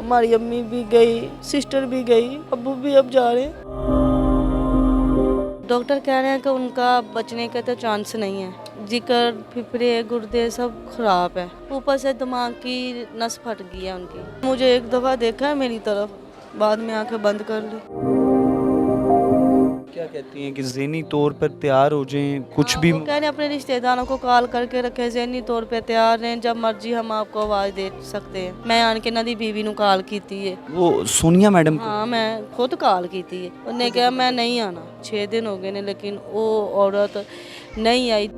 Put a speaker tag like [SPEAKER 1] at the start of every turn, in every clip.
[SPEAKER 1] हमारी अम्मी भी गई, सिस्टर भी गई, अब्बू भी अब जा रहे हैं। डॉक्टर कह रहे हैं कि उनका बचने का तो चांस नहीं है। जिगर, फेफड़े, गुर्दे सब खराब है। ऊपर से दिमाग की नस फट गई है उनकी। मुझे एक दफ़ा देखा है मेरी तरफ, बाद में आंखें बंद कर ली।
[SPEAKER 2] क्या कहती हैं कि ज़हनी तौर पर तैयार हो जाएं, कुछ भी
[SPEAKER 1] वो कह रहे हैं अपने रिश्तेदारों को कॉल करके रखे, ज़हनी तौर पे तैयार रहें, जब मर्जी हम आपको आवाज़ दे सकते हैं। मैं आन के इन्हां दी बीवी नूं कॉल कीती है।
[SPEAKER 2] वो सोनिया मैडम को?
[SPEAKER 1] हाँ, मैं खुद कॉल कीती है। उन्हें कहा मैं नहीं आना, 6 दिन हो गए ने, लेकिन वो औरत नहीं आई।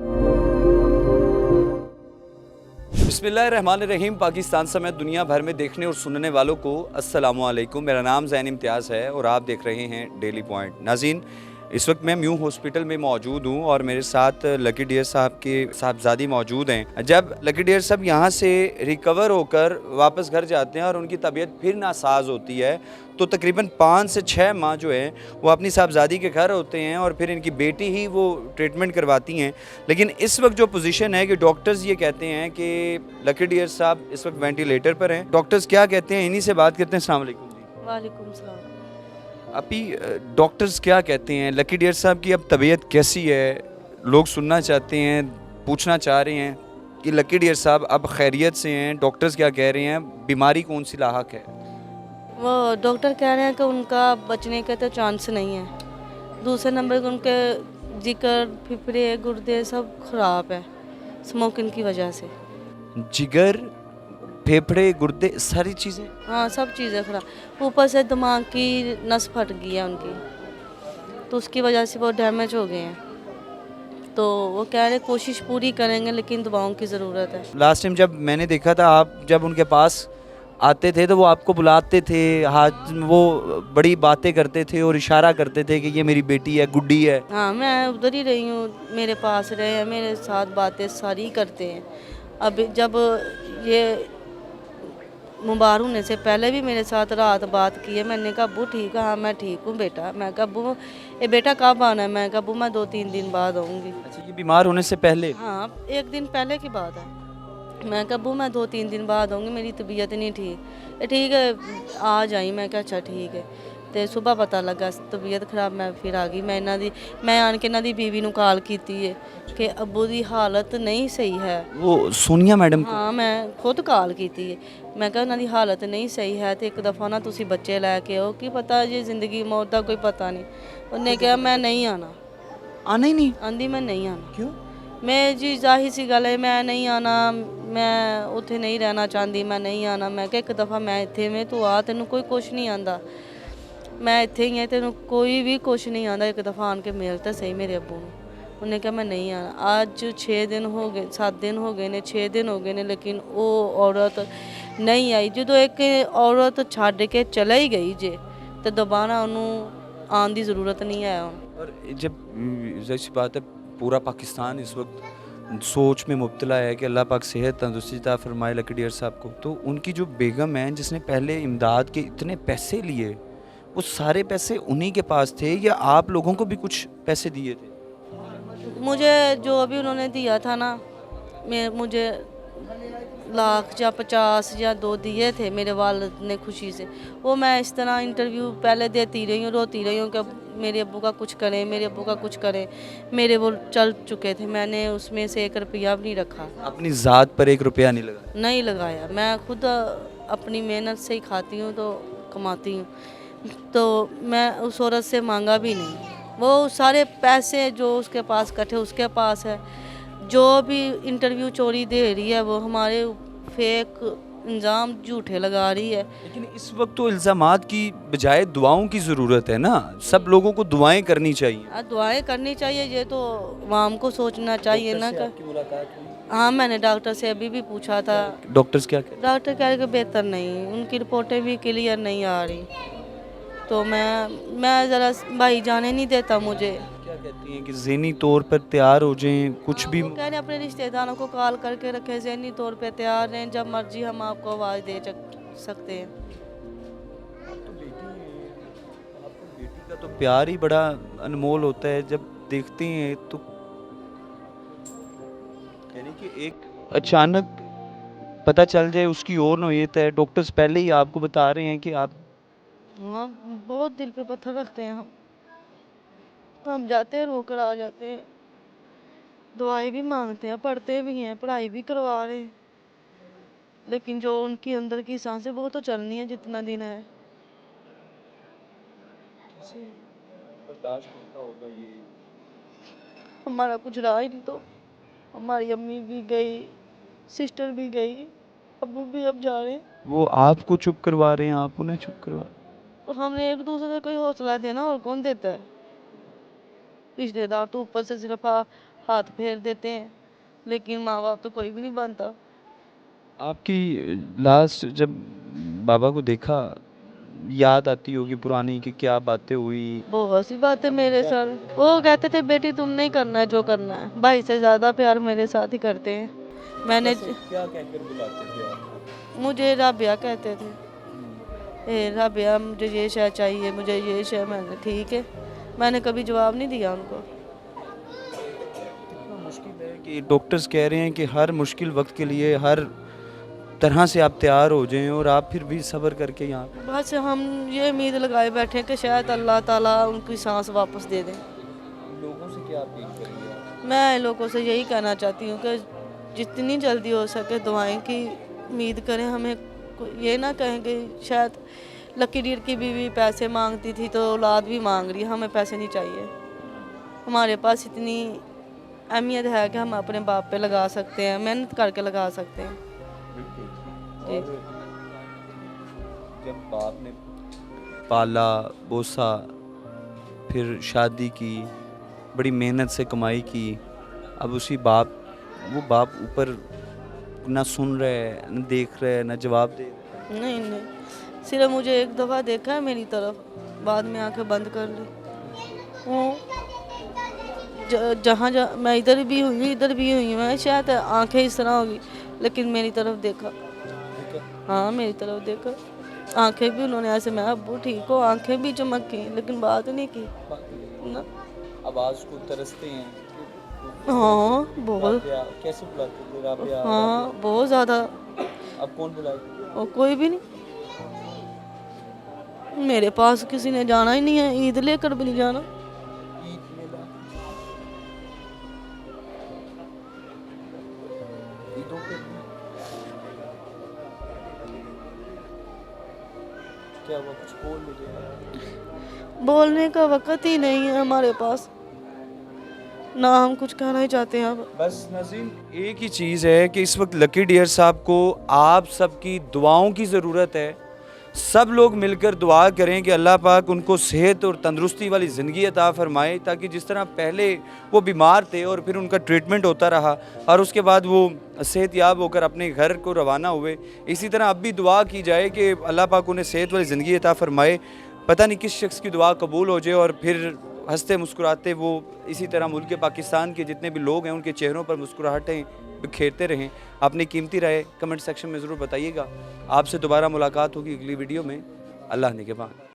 [SPEAKER 2] बिस्मिल्लाहिर्रहमानिर्रहीम। पाकिस्तान समेत दुनिया भर में देखने और सुनने वालों को अस्सलामुअलैकुम। मेरा नाम ज़ैन इम्तियाज़ है और आप देख रहे हैं डेली पॉइंट। नाज़रीन, इस वक्त मैं म्यू हॉस्पिटल में मौजूद हूँ और मेरे साथ लकी डियर साहब के साहबजादी मौजूद हैं। जब लकी डियर साहब यहाँ से रिकवर होकर वापस घर जाते हैं और उनकी तबीयत फिर नासाज होती है, तो तकरीबन 5 से 6 माह जो है वो अपनी साहबजादी के घर होते हैं और फिर इनकी बेटी ही वो ट्रीटमेंट करवाती हैं। लेकिन इस वक्त जो पोजीशन है कि डॉक्टर्स ये कहते हैं कि लकी डियर साहब इस वक्त वेंटिलेटर पर हैं। डॉक्टर्स क्या कहते हैं, इन्हीं से बात करते हैं। अस्सलाम वालेकुम जी।
[SPEAKER 1] वालेकुम सलाम।
[SPEAKER 2] अभी डॉक्टर्स क्या कहते हैं, लकी डियर साहब की अब तबीयत कैसी है? लोग सुनना चाहते हैं, पूछना चाह रहे हैं कि लकी डियर साहब अब खैरियत से हैं। डॉक्टर्स क्या कह रहे हैं, बीमारी कौन सी लाहक है?
[SPEAKER 1] वो डॉक्टर कह रहे हैं कि उनका बचने का तो चांस नहीं है। दूसरे नंबर पर उनके जिगर, फेफड़े, गुर्दे सब खराब है स्मोकिंग की वजह से।
[SPEAKER 2] जिगर, फेफड़े, गुर्दे, सारी चीज़ें?
[SPEAKER 1] हाँ, सब चीज़ें खराब। ऊपर से दिमाग की नस फट गई है उनकी, तो उसकी वजह से वो डैमेज हो गए हैं। तो वो कह रहे कोशिश पूरी करेंगे, लेकिन दवाओं की ज़रूरत है।
[SPEAKER 2] लास्ट टाइम जब मैंने देखा था, आप जब उनके पास आते थे तो वो आपको बुलाते थे, हाथ वो बड़ी बातें करते थे और इशारा करते थे कि ये मेरी बेटी है, गुड्डी है।
[SPEAKER 1] हाँ, मैं उधर ही रही हूँ, मेरे पास रहे हैं, मेरे साथ बातें सारी करते हैं। अब जब ये मुबारक होने से पहले भी मेरे साथ रात बात की है। मैंने कहा अब्बू ठीक है? हाँ मैं ठीक हूँ बेटा। मैं कहा अब्बू ये बेटा कब आना है? मैं कहा अब्बू मैं 2-3 दिन बाद आऊँगी।
[SPEAKER 2] अच्छा, ये बीमार होने से पहले?
[SPEAKER 1] हाँ, 1 दिन पहले की बात है। मैं कहा अब्बू मैं 2-3 दिन बाद आऊँगी, मेरी तबीयत नहीं ठीक। ठीक है आ जाई। मैं कहा अच्छा ठीक है। तो सुबह पता लगा तबीयत खराब, मैं फिर आ गई। मैं आन के इन्हां दी बीवी नूं कॉल कीती है कि अब्बू दी हालत नहीं सही है।
[SPEAKER 2] वो सोनिया मैडम को?
[SPEAKER 1] हाँ, मैं खुद कॉल कीती है। मैं कहा उन्हां दी हालत नहीं सही है, तो एक दफ़ा ना तुसी बच्चे लैके आओ, की पता जी जिंदगी मौत का कोई पता नहीं। उन्हें कहा मैं नहीं आना।
[SPEAKER 2] आना ही नहीं?
[SPEAKER 1] आंदी मैं नहीं आना।
[SPEAKER 2] क्यों?
[SPEAKER 1] मैं जी जाहिर सी गल है मैं नहीं आना, मैं उत्थे नहीं रहना चाहती, मैं नहीं आना। मैं कहा एक दफ़ा मैं इत्थे में तू आ, तेनों कोई कुछ नहीं आंदा, मैं इत्थे ही है, तेनों कोई भी कुछ नहीं आंदा, एक दफ़ा आन के मिल तो सही मेरे अब्बू नूं। उन्हें कहा मैं नहीं आना। आज 6 दिन हो गए, 7 दिन हो गए ने, 6 दिन हो गए ने, लेकिन वो औरत नहीं आई। जो एक औरत छड्ड के चले ही गई जे, तो दोबारा उन्होंने आने की ज़रूरत नहीं है।
[SPEAKER 2] और जब जैसी बात है, पूरा पाकिस्तान इस वक्त सोच में मुब्तला है कि अल्लाह पाक सेहत तंदुरुस्ती अता फरमाए लकी डियर साहब को, तो उनकी जो बेगम है जिसने पहले इमदाद के इतने पैसे लिए, वो सारे पैसे उन्हीं के पास थे या आप लोगों को भी कुछ पैसे दिए थे?
[SPEAKER 1] मुझे जो अभी उन्होंने दिया था ना, मुझे लाख या 50 या 2 दिए थे मेरे वालिद ने खुशी से। वो मैं इस तरह इंटरव्यू पहले देती रही हूँ, रोती रही हूँ कि मेरे अब्बू का कुछ करें, मेरे अब्बू का कुछ करें। मेरे वो चल चुके थे, मैंने उसमें से 1 रुपया भी नहीं रखा।
[SPEAKER 2] अपनी ज़ात पर 1 रुपया नहीं लगा?
[SPEAKER 1] नहीं लगाया। मैं खुद अपनी मेहनत से ही खाती हूँ, तो कमाती हूँ, तो मैं उस औरत से मांगा भी नहीं। वो सारे पैसे जो उसके पास कटे उसके पास है। जो भी इंटरव्यू चोरी दे रही है, वो हमारे फेक इल्ज़ाम झूठे लगा रही है।
[SPEAKER 2] लेकिन इस वक्त तो इल्ज़ामात की बजाय दुआओं की ज़रूरत है ना, सब लोगों को दुआएं करनी चाहिए।
[SPEAKER 1] दुआएं करनी चाहिए, ये तो आवाम को सोचना चाहिए ना।
[SPEAKER 2] आपकी मुलाकात हुई?
[SPEAKER 1] हाँ, मैंने डॉक्टर से अभी भी पूछा था।
[SPEAKER 2] डॉक्टर्स क्या कहते
[SPEAKER 1] डॉक्टर कह रहे कि बेहतर नहीं, उनकी रिपोर्टें भी क्लियर नहीं आ रही। तो मैं ज़रा भाई जाने नहीं देता मुझे।
[SPEAKER 2] क्या कहती हैं कि ज़हनी तौर पर तैयार हो जाएं, कुछ भी?
[SPEAKER 1] वो कह रहे अपने रिश्तेदारों को कॉल करके रखे, ज़हनी तौर पे तैयार रहें, जब मर्जी हम आपको आवाज़ दे सकते हैं।
[SPEAKER 2] तो बेटी है, आपको बेटी का तो प्यार ही बड़ा अनमोल होता है, जब देखते हैं तो यानी कि एक अचानक पता चल जाए उसकी और नौयत है। डॉक्टर्स पहले ही आपको बता रहे हैं कि आप
[SPEAKER 1] हाँ, बहुत दिल पे पत्थर रखते हैं हम जाते हैं रोकर आ जाते हैं, दवाई भी मांगते हैं, पढ़ते भी हैं, पढ़ाई भी करवा रहे हैं, लेकिन जो उनकी अंदर की सांसें वो तो चलनी है जितना दिन है।
[SPEAKER 2] बर्दाश्त करता होगा ये।
[SPEAKER 1] हमारा कुछ रहा ही नहीं तो। हमारी अम्मी भी गई, सिस्टर भी गई, अबू भी अब जा रहे हैं।
[SPEAKER 2] वो आपको चुप करवा रहे हैं, आप उन्हें चुप करवा।
[SPEAKER 1] तो हमने एक दूसरे को ही हौसला देना, और कौन देता है? रिश्तेदार तो ऊपर से सिर्फ हाथ फेर देते हैं, लेकिन माँ बाप तो कोई भी नहीं बनता।
[SPEAKER 2] आपकी लास्ट जब बाबा को देखा, याद आती होगी पुरानी कि क्या बातें हुई।
[SPEAKER 1] बहुत सी बातें मेरे सर, वो कहते थे बेटी तुम नहीं करना है जो करना है, भाई से ज्यादा प्यार मेरे साथ ही करते हैं। मैंने
[SPEAKER 2] क्या कहकर बुलाते थे आप?
[SPEAKER 1] मुझे राबिया कहते थे, ए राबिया मुझे ये शय चाहिए, मुझे ये शय। मैंने ठीक है, मैंने कभी जवाब नहीं दिया उनको।
[SPEAKER 2] कितना मुश्किल है कि डॉक्टर्स कह रहे हैं कि हर मुश्किल वक्त के लिए हर तरह से आप तैयार हो जाएं, और आप फिर भी सब्र करके यहाँ पे।
[SPEAKER 1] बस हम ये उम्मीद लगाए बैठे हैं कि शायद अल्लाह ताला उनकी सांस वापस दे दें।
[SPEAKER 2] लोगों से क्या अपील करेंगे आप?
[SPEAKER 1] मैं लोगों से यही कहना चाहती हूँ कि जितनी जल्दी हो सके दुआएं की उम्मीद करें। हमें ये ना कहें कि शायद लकी डीर की बीवी पैसे मांगती थी तो औलाद भी मांग रही है। हमें पैसे नहीं चाहिए, हमारे पास इतनी अहमियत है कि हम अपने बाप पे लगा सकते हैं, मेहनत करके लगा सकते हैं। जी।
[SPEAKER 2] और जब बाप ने पाला पोसा, फिर शादी की, बड़ी मेहनत से कमाई की, अब उसी वो बाप ऊपर ना सुन रहे है, ना देख रहे है, ना जवाब दे रहे।
[SPEAKER 1] नहीं नहीं, सिर्फ मुझे एक दफ़ा देखा है मेरी तरफ, बाद में आंखें बंद कर ली। वो जहाँ मैं इधर भी हुई, इधर भी हुई, मैं शायद आंखें इस तरह होगी, लेकिन मेरी तरफ देखा। हाँ, मेरी तरफ देखा, आंखें भी उन्होंने ऐसे, मैं अब्बू ठीक हो, आंखें भी चमकी, लेकिन बात नहीं की ना।
[SPEAKER 2] आवाज़ को तरसते हैं।
[SPEAKER 1] हाँ बहुत,
[SPEAKER 2] कैसे बुलाते थे? राबिया,
[SPEAKER 1] हाँ बहुत ज़्यादा।
[SPEAKER 2] अब कौन बुलाए?
[SPEAKER 1] और कोई भी नहीं, मेरे पास किसी ने जाना ही नहीं है, ईद लेकर भी नहीं जाना।
[SPEAKER 2] ईद मेला, ईदों पे क्या हुआ? कुछ बोल मुझे।
[SPEAKER 1] बोलने का वक्त ही नहीं है हमारे पास, ना हम कुछ कहना ही चाहते हैं अब।
[SPEAKER 2] बस नाज़रीन, एक ही चीज़ है कि इस वक्त लकी डियर साहब को आप सबकी दुआओं की ज़रूरत है। सब लोग मिलकर दुआ करें कि अल्लाह पाक उनको सेहत और तंदुरुस्ती वाली ज़िंदगी अता फ़रमाए, ताकि जिस तरह पहले वो बीमार थे और फिर उनका ट्रीटमेंट होता रहा और उसके बाद वो सेहतयाब होकर अपने घर को रवाना हुए, इसी तरह अब भी दुआ की जाए कि अल्लाह पाक उन्हें सेहत वाली ज़िंदगी अता फ़रमाए। पता नहीं किस शख्स की दुआ कबूल हो जाए और फिर हंसते मुस्कुराते वो इसी तरह मुल्क पाकिस्तान के जितने भी लोग हैं उनके चेहरों पर मुस्कुराहटें बिखेरते रहें। अपनी कीमती राय कमेंट सेक्शन में ज़रूर बताइएगा। आपसे दोबारा मुलाकात होगी अगली वीडियो में। अल्लाह निगहबान।